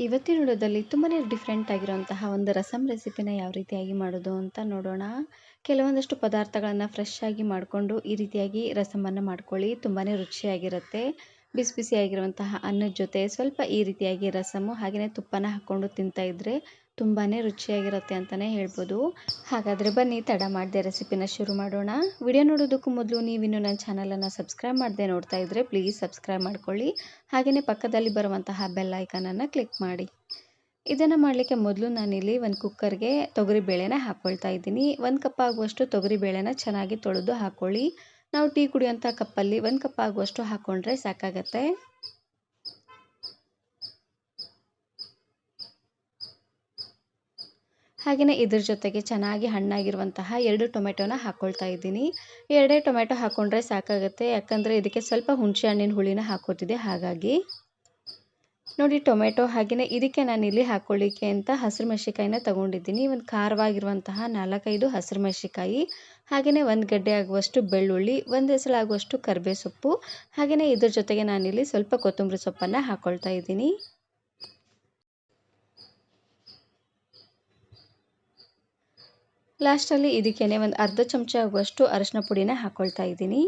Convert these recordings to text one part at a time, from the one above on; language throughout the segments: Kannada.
ಇವತ್ತಿನ ವಿಡಿಯೋದಲ್ಲಿ ತುಂಬಾ ಡಿಫ್ರೆಂಟ್ ಆಗಿರುವಂತಹ ಒಂದು ರಸಮ್ ರೆಸಿಪಿನ ಯಾವ ರೀತಿಯಾಗಿ ಮಾಡೋದು ಅಂತ ನೋಡೋಣ. ಕೆಲವೊಂದಷ್ಟು ಪದಾರ್ಥಗಳನ್ನು ಫ್ರೆಶ್ ಆಗಿ ಮಾಡಿಕೊಂಡು ಈ ರೀತಿಯಾಗಿ ರಸಮನ್ನು ಮಾಡ್ಕೊಳ್ಳಿ. ತುಂಬಾ ರುಚಿಯಾಗಿರುತ್ತೆ. ಬಿಸಿ ಬಿಸಿಯಾಗಿರುವಂತಹ ಅನ್ನದ ಜೊತೆ ಸ್ವಲ್ಪ ಈ ರೀತಿಯಾಗಿ ರಸಮು ಹಾಗೆಯೇ ತುಪ್ಪನ ಹಾಕ್ಕೊಂಡು ತಿಂತಾ ಇದ್ದರೆ ತುಂಬಾ ರುಚಿಯಾಗಿರುತ್ತೆ ಅಂತಲೇ ಹೇಳ್ಬೋದು. ಹಾಗಾದರೆ ಬನ್ನಿ ತಡ ಮಾಡದೆ ರೆಸಿಪಿನ ಶುರು ಮಾಡೋಣ. ವಿಡಿಯೋ ನೋಡೋದಕ್ಕೂ ಮೊದಲು ನೀವಿನ್ನೂ ನನ್ನ ಚಾನಲನ್ನು ಸಬ್ಸ್ಕ್ರೈಬ್ ಮಾಡದೆ ನೋಡ್ತಾ ಇದ್ದರೆ ಪ್ಲೀಸ್ ಸಬ್ಸ್ಕ್ರೈಬ್ ಮಾಡ್ಕೊಳ್ಳಿ. ಹಾಗೆಯೇ ಪಕ್ಕದಲ್ಲಿ ಬರುವಂತಹ ಬೆಲ್ ಐಕನನ್ನು ಕ್ಲಿಕ್ ಮಾಡಿ. ಇದನ್ನು ಮಾಡಲಿಕ್ಕೆ ಮೊದಲು ನಾನಿಲ್ಲಿ ಒಂದು ಕುಕ್ಕರ್ಗೆ ತೊಗರಿಬೇಳೆನ ಹಾಕ್ಕೊಳ್ತಾ ಇದ್ದೀನಿ. 1 ಕಪ್ ಆಗುವಷ್ಟು ತೊಗರಿಬೇಳೆನ ಚೆನ್ನಾಗಿ ತೊಳೆದು ಹಾಕ್ಕೊಳ್ಳಿ. ನಾವು ಟೀ ಕುಡಿಯೋಂಥ ಕಪ್ಪಲ್ಲಿ 1 ಕಪ್ ಆಗುವಷ್ಟು ಹಾಕ್ಕೊಂಡ್ರೆ ಸಾಕಾಗತ್ತೆ. ಹಾಗೆಯೇ ಇದ್ರ ಜೊತೆಗೆ ಚೆನ್ನಾಗಿ ಹಣ್ಣಾಗಿರುವಂತಹ 2 ಟೊಮೆಟೊನ ಹಾಕ್ಕೊಳ್ತಾ ಇದ್ದೀನಿ. 2 ಟೊಮೆಟೊ ಹಾಕ್ಕೊಂಡ್ರೆ ಸಾಕಾಗುತ್ತೆ, ಯಾಕಂದರೆ ಇದಕ್ಕೆ ಸ್ವಲ್ಪ ಹುಣಸೆ ಹಣ್ಣಿನ ಹುಳಿನ ಹಾಕೋತಿದ್ದೆ. ಹಾಗಾಗಿ ನೋಡಿ ಟೊಮೆಟೊ ಹಾಗೆಯೇ ಇದಕ್ಕೆ ನಾನಿಲ್ಲಿ ಹಾಕ್ಕೊಳ್ಳಿಕ್ಕೆ ಅಂತ ಹಸಿರು ಮೆಣಸಿಕಾಯಿನ ತೊಗೊಂಡಿದ್ದೀನಿ. ಒಂದು ಖಾರವಾಗಿರುವಂತಹ 4-5 ಹಸಿರು ಮೆಣಸಿಕಾಯಿ, ಹಾಗೆಯೇ 1 ಗಡ್ಡೆ ಆಗುವಷ್ಟು ಬೆಳ್ಳುಳ್ಳಿ, 1 ಎಸಳಾಗುವಷ್ಟು ಕರಿಬೇವು ಸೊಪ್ಪು, ಹಾಗೆಯೇ ಇದ್ರ ಜೊತೆಗೆ ನಾನಿಲ್ಲಿ ಸ್ವಲ್ಪ ಕೊತ್ತಂಬರಿ ಸೊಪ್ಪನ್ನು ಹಾಕ್ಕೊಳ್ತಾ ಇದ್ದೀನಿ. ಲಾಸ್ಟಲ್ಲಿ ಇದಕ್ಕೇನೆ ಒಂದು ಅರ್ಧ ಚಮಚ ಆಗುವಷ್ಟು ಅರಿಶಿನ ಪುಡಿನ ಹಾಕ್ಕೊಳ್ತಾ ಇದ್ದೀನಿ.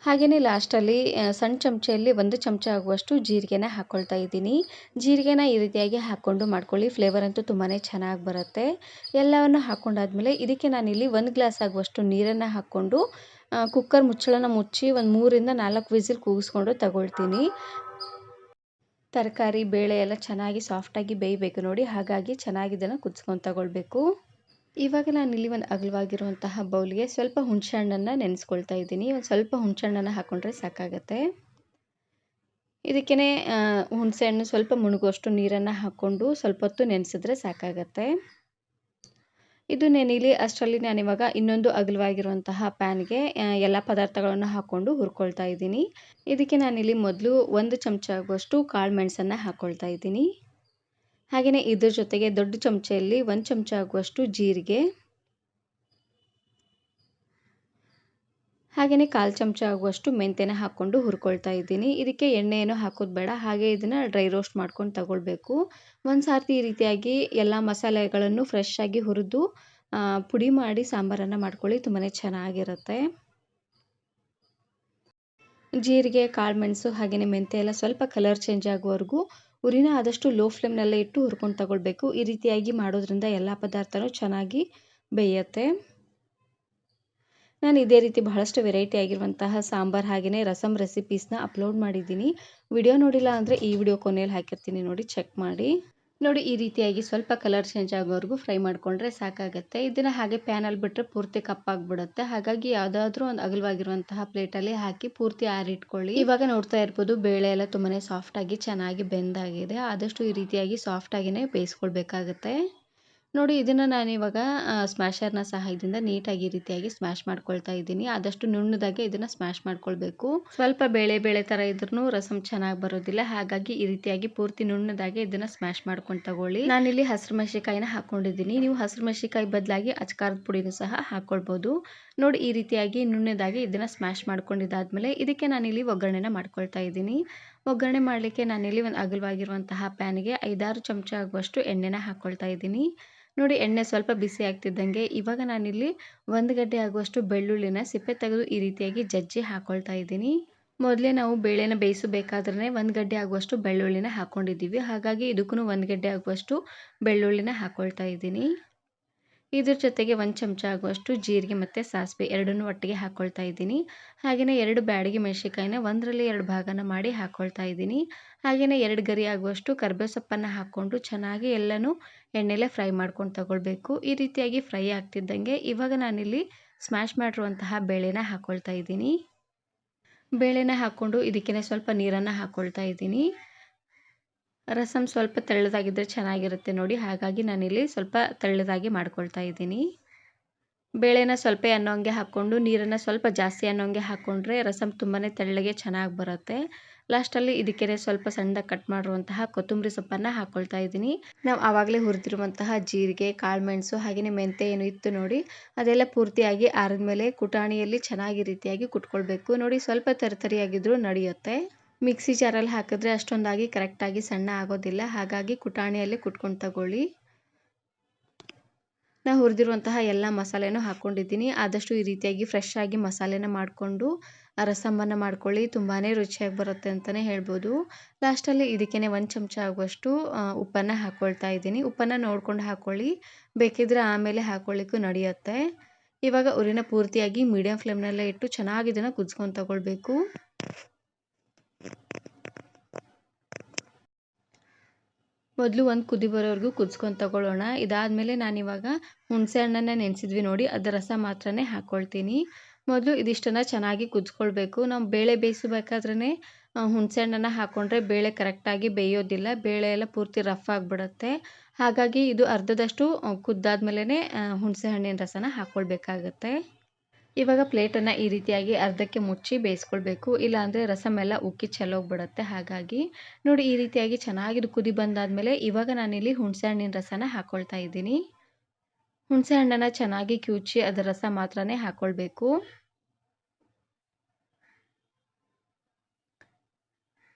ಹಾಗೆಯೇ ಲಾಸ್ಟಲ್ಲಿ ಸಣ್ಣ ಚಮಚೆಯಲ್ಲಿ 1 ಚಮಚ ಆಗುವಷ್ಟು ಜೀರಿಗೆನ ಹಾಕ್ಕೊಳ್ತಾ ಇದ್ದೀನಿ. ಜೀರಿಗೆನ ಈ ರೀತಿಯಾಗಿ ಹಾಕ್ಕೊಂಡು ಮಾಡ್ಕೊಳ್ಳಿ, ಫ್ಲೇವರ್ ಅಂತೂ ತುಂಬಾ ಚೆನ್ನಾಗಿ ಬರುತ್ತೆ. ಎಲ್ಲವನ್ನು ಹಾಕ್ಕೊಂಡಾದ್ಮೇಲೆ ಇದಕ್ಕೆ ನಾನಿಲ್ಲಿ 1 ಗ್ಲಾಸ್ ಆಗುವಷ್ಟು ನೀರನ್ನು ಹಾಕ್ಕೊಂಡು ಕುಕ್ಕರ್ ಮುಚ್ಚಳನ ಮುಚ್ಚಿ ಒಂದು 3-4 ವಿಸಿಲ್ ಕೂಗಿಸ್ಕೊಂಡು ತಗೊಳ್ತೀನಿ. ತರಕಾರಿ ಬೇಳೆ ಎಲ್ಲ ಚೆನ್ನಾಗಿ ಸಾಫ್ಟಾಗಿ ಬೇಯಬೇಕು ನೋಡಿ, ಹಾಗಾಗಿ ಚೆನ್ನಾಗಿ ಇದನ್ನು ಕುದಿಸ್ಕೊಂಡು ತಗೊಳ್ಬೇಕು. ಇವಾಗ ನಾನಿಲ್ಲಿ ಒಂದು ಅಗಲವಾಗಿರುವಂತಹ ಬೌಲ್ಗೆ ಸ್ವಲ್ಪ ಹುಣಸೆ ಹಣ್ಣನ್ನು ನೆನೆಸ್ಕೊಳ್ತಾ ಇದ್ದೀನಿ. ಒಂದು ಸ್ವಲ್ಪ ಹುಣಸೆ ಹಣ್ಣನ್ನು ಹಾಕ್ಕೊಂಡ್ರೆ ಸಾಕಾಗತ್ತೆ. ಇದಕ್ಕೇ ಹುಣಸೆ ಹಣ್ಣು ಸ್ವಲ್ಪ ಮುಳುಗುವಷ್ಟು ನೀರನ್ನು ಹಾಕ್ಕೊಂಡು ಸ್ವಲ್ಪ ಹೊತ್ತು ನೆನೆಸಿದ್ರೆ ಸಾಕಾಗತ್ತೆ. ಇದು ನೆನೆಯಲಿ ಅಷ್ಟರಲ್ಲಿ ನಾನಿವಾಗ ಇನ್ನೊಂದು ಅಗಲವಾಗಿರುವಂತಹ ಪ್ಯಾನ್ಗೆ ಎಲ್ಲ ಪದಾರ್ಥಗಳನ್ನು ಹಾಕ್ಕೊಂಡು ಹುರ್ಕೊಳ್ತಾ ಇದ್ದೀನಿ. ಇದಕ್ಕೆ ನಾನಿಲ್ಲಿ ಮೊದಲು 1 ಚಮಚ ಆಗುವಷ್ಟು ಕಾಳು ಮೆಣಸನ್ನು ಹಾಕ್ಕೊಳ್ತಾ ಇದ್ದೀನಿ. ಹಾಗೆಯೇ ಇದ್ರ ಜೊತೆಗೆ ದೊಡ್ಡ ಚಮಚೆಯಲ್ಲಿ 1 ಚಮಚ ಆಗುವಷ್ಟು ಜೀರಿಗೆ, ಹಾಗೆಯೇ 1/4 ಚಮಚ ಆಗುವಷ್ಟು ಮೆಂತ್ಯನ ಹಾಕ್ಕೊಂಡು ಹುರ್ಕೊಳ್ತಾ ಇದ್ದೀನಿ. ಇದಕ್ಕೆ ಎಣ್ಣೆ ಏನೂ ಹಾಕೋದು ಬೇಡ, ಹಾಗೆ ಇದನ್ನು ಡ್ರೈ ರೋಸ್ಟ್ ಮಾಡ್ಕೊಂಡು ತಗೊಳ್ಬೇಕು. ಒಂದು ಸಾರ್ತಿ ಈ ರೀತಿಯಾಗಿ ಎಲ್ಲ ಮಸಾಲೆಗಳನ್ನು ಫ್ರೆಶ್ ಆಗಿ ಹುರಿದು ಪುಡಿ ಮಾಡಿ ಸಾಂಬಾರನ್ನು ಮಾಡ್ಕೊಳ್ಳಿ, ತುಂಬಾ ಚೆನ್ನಾಗಿರುತ್ತೆ. ಜೀರಿಗೆ, ಕಾಳು ಮೆಣಸು ಹಾಗೆಯೇ ಮೆಂತ್ಯ ಎಲ್ಲ ಸ್ವಲ್ಪ ಕಲರ್ ಚೇಂಜ್ ಆಗುವವರೆಗೂ ಉರಿನ ಆದಷ್ಟು ಲೋ ಫ್ಲೇಮ್ನಲ್ಲೇ ಇಟ್ಟು ಹುರ್ಕೊಂಡು ತಗೊಳ್ಬೇಕು. ಈ ರೀತಿಯಾಗಿ ಮಾಡೋದ್ರಿಂದ ಎಲ್ಲ ಪದಾರ್ಥನೂ ಚೆನ್ನಾಗಿ ಬೇಯುತ್ತೆ. ನಾನು ಇದೇ ರೀತಿ ಬಹಳಷ್ಟು ವೆರೈಟಿ ಆಗಿರುವಂತಹ ಸಾಂಬಾರ್ ಹಾಗೆಯೇ ರಸಮ್ ರೆಸಿಪೀಸ್ನ ಅಪ್ಲೋಡ್ ಮಾಡಿದ್ದೀನಿ. ವಿಡಿಯೋ ನೋಡಿಲ್ಲ ಅಂದರೆ ಈ ವಿಡಿಯೋ ಕೊನೆಯಲ್ಲಿ ಹಾಕಿರ್ತೀನಿ, ನೋಡಿ ಚೆಕ್ ಮಾಡಿ. ನೋಡಿ ಈ ರೀತಿಯಾಗಿ ಸ್ವಲ್ಪ ಕಲರ್ ಚೇಂಜ್ ಆಗೋವರೆಗೂ ಫ್ರೈ ಮಾಡಿಕೊಂಡ್ರೆ ಸಾಕಾಗುತ್ತೆ. ಇದನ್ನು ಹಾಗೆ ಪ್ಯಾನಲ್ಲಿ ಬಿಟ್ಟರೆ ಪೂರ್ತಿ ಕಪ್ಪಾಗಿಬಿಡುತ್ತೆ. ಹಾಗಾಗಿ ಯಾವುದಾದ್ರೂ ಒಂದು ಅಗಲವಾಗಿರುವಂತಹ ಪ್ಲೇಟಲ್ಲಿ ಹಾಕಿ ಪೂರ್ತಿ ಆರಿಟ್ಕೊಳ್ಳಿ. ಇವಾಗ ನೋಡ್ತಾ ಇರ್ಬೋದು ಬೇಳೆ ಎಲ್ಲ ತುಂಬಾ ಸಾಫ್ಟಾಗಿ ಚೆನ್ನಾಗಿ ಬೆಂದಾಗಿದೆ. ಆದಷ್ಟು ಈ ರೀತಿಯಾಗಿ ಸಾಫ್ಟಾಗಿಯೇ ಬೇಯಿಸ್ಕೊಳ್ಬೇಕಾಗತ್ತೆ. ನೋಡಿ ಇದನ್ನು ನಾನಿವಾಗ ಸ್ಮ್ಯಾಶರ್ನ ಸಹಾಯದಿಂದ ನೀಟಾಗಿ ಈ ರೀತಿಯಾಗಿ ಸ್ಮ್ಯಾಶ್ ಮಾಡ್ಕೊಳ್ತಾ ಇದ್ದೀನಿ. ಆದಷ್ಟು ನುಣ್ಣದಾಗೆ ಇದನ್ನು ಸ್ಮ್ಯಾಶ್ ಮಾಡ್ಕೊಳ್ಬೇಕು. ಸ್ವಲ್ಪ ಬೇಳೆ ಥರ ಇದ್ರೂ ರಸಮ್ ಚೆನ್ನಾಗಿ ಬರೋದಿಲ್ಲ, ಹಾಗಾಗಿ ಈ ರೀತಿಯಾಗಿ ಪೂರ್ತಿ ನುಣ್ಣದಾಗೆ ಇದನ್ನು ಸ್ಮ್ಯಾಶ್ ಮಾಡ್ಕೊಂಡು ತಗೊಳ್ಳಿ. ನಾನಿಲ್ಲಿ ಹಸಿರು ಮೆಣಸಿಕಾಯಿನ ಹಾಕ್ಕೊಂಡಿದ್ದೀನಿ. ನೀವು ಹಸಿರು ಮೆಣಸಿಕಾಯಿ ಬದಲಾಗಿ ಅಚ್ಕಾರದ ಪುಡಿನೂ ಸಹ ಹಾಕ್ಕೊಳ್ಬೋದು. ನೋಡಿ ಈ ರೀತಿಯಾಗಿ ನುಣ್ಣದಾಗಿ ಇದನ್ನು ಸ್ಮ್ಯಾಶ್ ಮಾಡ್ಕೊಂಡಿದ್ದಾದ್ಮೇಲೆ ಇದಕ್ಕೆ ನಾನಿಲ್ಲಿ ಒಗ್ಗರಣೆನ ಮಾಡ್ಕೊಳ್ತಾ ಇದ್ದೀನಿ. ಒಗ್ಗರಣೆ ಮಾಡಲಿಕ್ಕೆ ನಾನಿಲ್ಲಿ ಒಂದು ಅಗಲವಾಗಿರುವಂತಹ ಪ್ಯಾನ್ಗೆ 5-6 ಚಮಚ ಆಗುವಷ್ಟು ಎಣ್ಣೆನ ಹಾಕ್ಕೊಳ್ತಾ ಇದ್ದೀನಿ. ನೋಡಿ ಎಣ್ಣೆ ಸ್ವಲ್ಪ ಬಿಸಿ ಆಗ್ತಿದ್ದಂಗೆ ಇವಾಗ ನಾನಿಲ್ಲಿ 1 ಗಡ್ಡೆ ಆಗುವಷ್ಟು ಬೆಳ್ಳುಳ್ಳಿನ ಸಿಪ್ಪೆ ತೆಗೆದು ಈ ರೀತಿಯಾಗಿ ಜಜ್ಜಿ ಹಾಕ್ಕೊಳ್ತಾ ಇದ್ದೀನಿ. ಮೊದಲೇ ನಾವು ಬೇಳೆನ ಬೇಯಿಸಬೇಕಾದ್ರೆ 1 ಗಡ್ಡೆ ಆಗುವಷ್ಟು ಬೆಳ್ಳುಳ್ಳಿನ ಹಾಕ್ಕೊಂಡಿದ್ದೀವಿ, ಹಾಗಾಗಿ ಇದಕ್ಕೂ 1 ಗಡ್ಡೆ ಆಗುವಷ್ಟು ಬೆಳ್ಳುಳ್ಳಿನ ಹಾಕ್ಕೊಳ್ತಾ ಇದ್ದೀನಿ. ಇದ್ರ ಜೊತೆಗೆ 1 ಚಮಚ ಆಗುವಷ್ಟು ಜೀರಿಗೆ ಮತ್ತು ಸಾಸಿವೆ ಎರಡನ್ನೂ ಒಟ್ಟಿಗೆ ಹಾಕ್ಕೊಳ್ತಾ ಇದ್ದೀನಿ. ಹಾಗೆಯೇ 2 ಬ್ಯಾಡಗಿ ಮೆಣಸಿಕಾಯಿನ 1ರಲ್ಲಿ 2 ಭಾಗನ ಮಾಡಿ ಹಾಕ್ಕೊಳ್ತಾ ಇದ್ದೀನಿ. ಹಾಗೆಯೇ 2 ಗರಿ ಆಗುವಷ್ಟು ಕರಿಬೇವು ಸೊಪ್ಪನ್ನು ಹಾಕ್ಕೊಂಡು ಚೆನ್ನಾಗಿ ಎಲ್ಲನೂ ಎಣ್ಣೆಲೇ ಫ್ರೈ ಮಾಡ್ಕೊಂಡು ತಗೊಳ್ಬೇಕು. ಈ ರೀತಿಯಾಗಿ ಫ್ರೈ ಆಗ್ತಿದ್ದಂಗೆ ಇವಾಗ ನಾನಿಲ್ಲಿ ಸ್ಮ್ಯಾಶ್ ಮಾಡಿರುವಂತಹ ಬೇಳೆನ ಹಾಕ್ಕೊಳ್ತಾ ಇದ್ದೀನಿ. ಬೇಳೆನ ಹಾಕ್ಕೊಂಡು ಇದಕ್ಕೇ ಸ್ವಲ್ಪ ನೀರನ್ನು ಹಾಕ್ಕೊಳ್ತಾ ಇದ್ದೀನಿ. ರಸಮ್ ಸ್ವಲ್ಪ ತೆಳ್ಳದಾಗಿದ್ದರೆ ಚೆನ್ನಾಗಿರುತ್ತೆ ನೋಡಿ, ಹಾಗಾಗಿ ನಾನಿಲ್ಲಿ ಸ್ವಲ್ಪ ತೆಳ್ಳದಾಗಿ ಮಾಡ್ಕೊಳ್ತಾ ಇದ್ದೀನಿ. ಬೇಳೆನ ಸ್ವಲ್ಪ ಅನ್ನೋಂಗೆ ಹಾಕ್ಕೊಂಡು ನೀರನ್ನು ಸ್ವಲ್ಪ ಜಾಸ್ತಿ ಅನ್ನೋಂಗೆ ಹಾಕ್ಕೊಂಡ್ರೆ ರಸಮ್ ತುಂಬಾ ತೆಳ್ಳಗೆ ಚೆನ್ನಾಗಿ ಬರುತ್ತೆ. ಲಾಸ್ಟಲ್ಲಿ ಇದಕ್ಕೆ ಸ್ವಲ್ಪ ಸಣ್ಣದಾಗಿ ಕಟ್ ಮಾಡಿರುವಂತಹ ಕೊತ್ತಂಬರಿ ಸೊಪ್ಪನ್ನು ಹಾಕ್ಕೊಳ್ತಾ ಇದ್ದೀನಿ. ನಾವು ಆವಾಗಲೇ ಹುರಿದಿರುವಂತಹ ಜೀರಿಗೆ, ಕಾಳು ಮೆಣಸು ಹಾಗೆಯೇ ಮೆಂತ್ಯ ಏನು ಇತ್ತು ನೋಡಿ, ಅದೆಲ್ಲ ಪೂರ್ತಿಯಾಗಿ ಆರಿದ ಮೇಲೆ ಕುಟಾಣಿಯಲ್ಲಿ ಚೆನ್ನಾಗಿ ರೀತಿಯಾಗಿ ಕುಟ್ಕೊಳ್ಬೇಕು. ನೋಡಿ ಸ್ವಲ್ಪ ತರಿತರಿಯಾಗಿದ್ರೂ ನಡೆಯುತ್ತೆ. ಮಿಕ್ಸಿ ಜಾರಲ್ಲಿ ಹಾಕಿದ್ರೆ ಅಷ್ಟೊಂದಾಗಿ ಕರೆಕ್ಟಾಗಿ ಸಣ್ಣ ಆಗೋದಿಲ್ಲ, ಹಾಗಾಗಿ ಕುಟಾಣಿಯಲ್ಲಿ ಕುಟ್ಕೊಂಡು ತಗೊಳ್ಳಿ. ನಾನು ಹುರಿದಿರುವಂತಹ ಎಲ್ಲ ಮಸಾಲೆನೂ ಹಾಕ್ಕೊಂಡಿದ್ದೀನಿ. ಆದಷ್ಟು ಈ ರೀತಿಯಾಗಿ ಫ್ರೆಶ್ ಆಗಿ ಮಸಾಲೆನ ಮಾಡಿಕೊಂಡು ರಸಮನ್ನು ಮಾಡ್ಕೊಳ್ಳಿ, ತುಂಬಾ ರುಚಿಯಾಗಿ ಬರುತ್ತೆ ಅಂತಲೇ ಹೇಳ್ಬೋದು. ಲಾಸ್ಟಲ್ಲಿ ಇದಕ್ಕೇ 1 ಚಮಚ ಆಗುವಷ್ಟು ಉಪ್ಪನ್ನು ಹಾಕ್ಕೊಳ್ತಾ ಇದ್ದೀನಿ. ಉಪ್ಪನ್ನು ನೋಡ್ಕೊಂಡು ಹಾಕ್ಕೊಳ್ಳಿ, ಬೇಕಿದ್ರೆ ಆಮೇಲೆ ಹಾಕ್ಕೊಳ್ಳಿಕ್ಕೂ ನಡೆಯುತ್ತೆ. ಇವಾಗ ಉರಿನ ಪೂರ್ತಿಯಾಗಿ ಮೀಡಿಯಮ್ ಫ್ಲೇಮ್ನಲ್ಲೇ ಇಟ್ಟು ಚೆನ್ನಾಗಿ ಇದನ್ನು ಕುದಿಸ್ಕೊಂಡು ತಗೊಳ್ಬೇಕು. ಮೊದಲು ಒಂದು ಕುದಿ ಬರೋವರೆಗೂ ಕುದಿಸ್ಕೊಂಡು ತಗೊಳ್ಳೋಣ. ಇದಾದಮೇಲೆ ನಾನಿವಾಗ ಹುಣಸೆ ಹಣ್ಣನ್ನು ನೆನೆಸಿದ್ವಿ ನೋಡಿ, ಅದರ ರಸ ಮಾತ್ರನೇ ಹಾಕ್ಕೊಳ್ತೀನಿ. ಮೊದಲು ಇದಿಷ್ಟನ್ನು ಚೆನ್ನಾಗಿ ಕುದಿಸ್ಕೊಳ್ಬೇಕು. ನಾವು ಬೇಳೆ ಬೇಯಿಸಬೇಕಾದ್ರೇ ಹುಣಸೆ ಹಣ್ಣನ್ನು ಹಾಕ್ಕೊಂಡ್ರೆ ಬೇಳೆ ಕರೆಕ್ಟಾಗಿ ಬೇಯೋದಿಲ್ಲ, ಬೇಳೆ ಎಲ್ಲ ಪೂರ್ತಿ ರಫ್ ಆಗಿಬಿಡುತ್ತೆ. ಹಾಗಾಗಿ ಇದು ಅರ್ಧದಷ್ಟು ಕುದ್ದಾದ್ಮೇಲೆ ಹುಣಸೆ ಹಣ್ಣಿನ ರಸನ ಹಾಕ್ಕೊಳ್ಬೇಕಾಗತ್ತೆ. ಇವಾಗ ಪ್ಲೇಟನ್ನು ಈ ರೀತಿಯಾಗಿ ಅರ್ಧಕ್ಕೆ ಮುಚ್ಚಿ ಬೇಯಿಸ್ಕೊಳ್ಬೇಕು, ಇಲ್ಲಾಂದರೆ ರಸಮೆಲ್ಲ ಉಕ್ಕಿ ಚೆಲ್ಲೋಗ್ಬಿಡುತ್ತೆ. ಹಾಗಾಗಿ ನೋಡಿ, ಈ ರೀತಿಯಾಗಿ ಚೆನ್ನಾಗಿದು ಕುದಿ ಬಂದಾದಮೇಲೆ ಇವಾಗ ನಾನಿಲ್ಲಿ ಹುಣಸೆ ಹಣ್ಣಿನ ರಸನ ಹಾಕ್ಕೊಳ್ತಾ ಇದ್ದೀನಿ. ಹುಣಸೆ ಹಣ್ಣನ್ನು ಚೆನ್ನಾಗಿ ಕಿವುಚಿ ಅದರ ರಸ ಮಾತ್ರನೇ ಹಾಕ್ಕೊಳ್ಬೇಕು.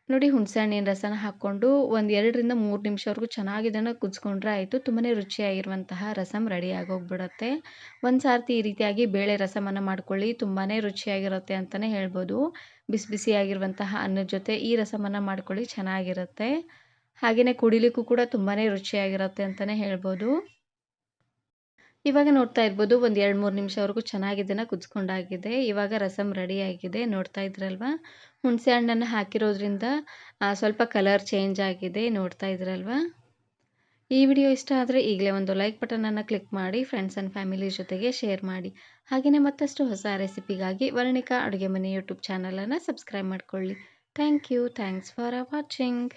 ನೋಡಿ, ಹುಣಸೆ ಹಣ್ಣಿನ ರಸನ ಹಾಕ್ಕೊಂಡು ಒಂದು 2 ರಿಂದ 3 ನಿಮಿಷವರೆಗೂ ಚೆನ್ನಾಗಿ ಇದನ್ನು ಕುದಿಸ್ಕೊಂಡ್ರೆ ಆಯಿತು. ತುಂಬಾ ರುಚಿಯಾಗಿರುವಂತಹ ರಸಮ್ ರೆಡಿ ಆಗೋಗ್ಬಿಡುತ್ತೆ. ಒಂದು ಸಾರ್ತಿ ಈ ರೀತಿಯಾಗಿ ಬೇಳೆ ರಸಮನ್ನು ಮಾಡ್ಕೊಳ್ಳಿ, ತುಂಬಾ ರುಚಿಯಾಗಿರುತ್ತೆ ಅಂತಲೇ ಹೇಳ್ಬೋದು. ಬಿಸಿ ಬಿಸಿಯಾಗಿರುವಂತಹ ಅನ್ನದ ಜೊತೆ ಈ ರಸಮನ್ನು ಮಾಡ್ಕೊಳ್ಳಿ, ಚೆನ್ನಾಗಿರುತ್ತೆ. ಹಾಗೆಯೇ ಕುಡಿಲಿಕ್ಕೂ ಕೂಡ ತುಂಬಾ ರುಚಿಯಾಗಿರುತ್ತೆ ಅಂತಲೇ ಹೇಳ್ಬೋದು. ಇವಾಗ ನೋಡ್ತಾ ಇರ್ಬೋದು, ಒಂದು 2-3 ನಿಮಿಷವರೆಗೂ ಚೆನ್ನಾಗಿ ಇದನ್ನು ಕುದಿಸ್ಕೊಂಡಾಗಿದೆ. ಇವಾಗ ರಸಮ್ ರೆಡಿಯಾಗಿದೆ, ನೋಡ್ತಾ ಇದ್ರಲ್ವಾ. ಹುಣಸೆ ಹಣ್ಣನ್ನು ಹಾಕಿರೋದ್ರಿಂದ ಸ್ವಲ್ಪ ಕಲರ್ ಚೇಂಜ್ ಆಗಿದೆ, ನೋಡ್ತಾ ಇದ್ರಲ್ವಾ. ಈ ವಿಡಿಯೋ ಇಷ್ಟ ಆದರೆ ಈಗಲೇ ಒಂದು ಲೈಕ್ ಬಟನನ್ನು ಕ್ಲಿಕ್ ಮಾಡಿ, ಫ್ರೆಂಡ್ಸ್ ಆ್ಯಂಡ್ ಫ್ಯಾಮಿಲಿ ಜೊತೆಗೆ ಶೇರ್ ಮಾಡಿ. ಹಾಗೆಯೇ ಮತ್ತಷ್ಟು ಹೊಸ ರೆಸಿಪಿಗಾಗಿ ವರ್ಣಿಕಾ ಅಡುಗೆ ಮನೆ ಯೂಟ್ಯೂಬ್ ಚಾನಲನ್ನು ಸಬ್ಸ್ಕ್ರೈಬ್ ಮಾಡ್ಕೊಳ್ಳಿ. Thanks for watching.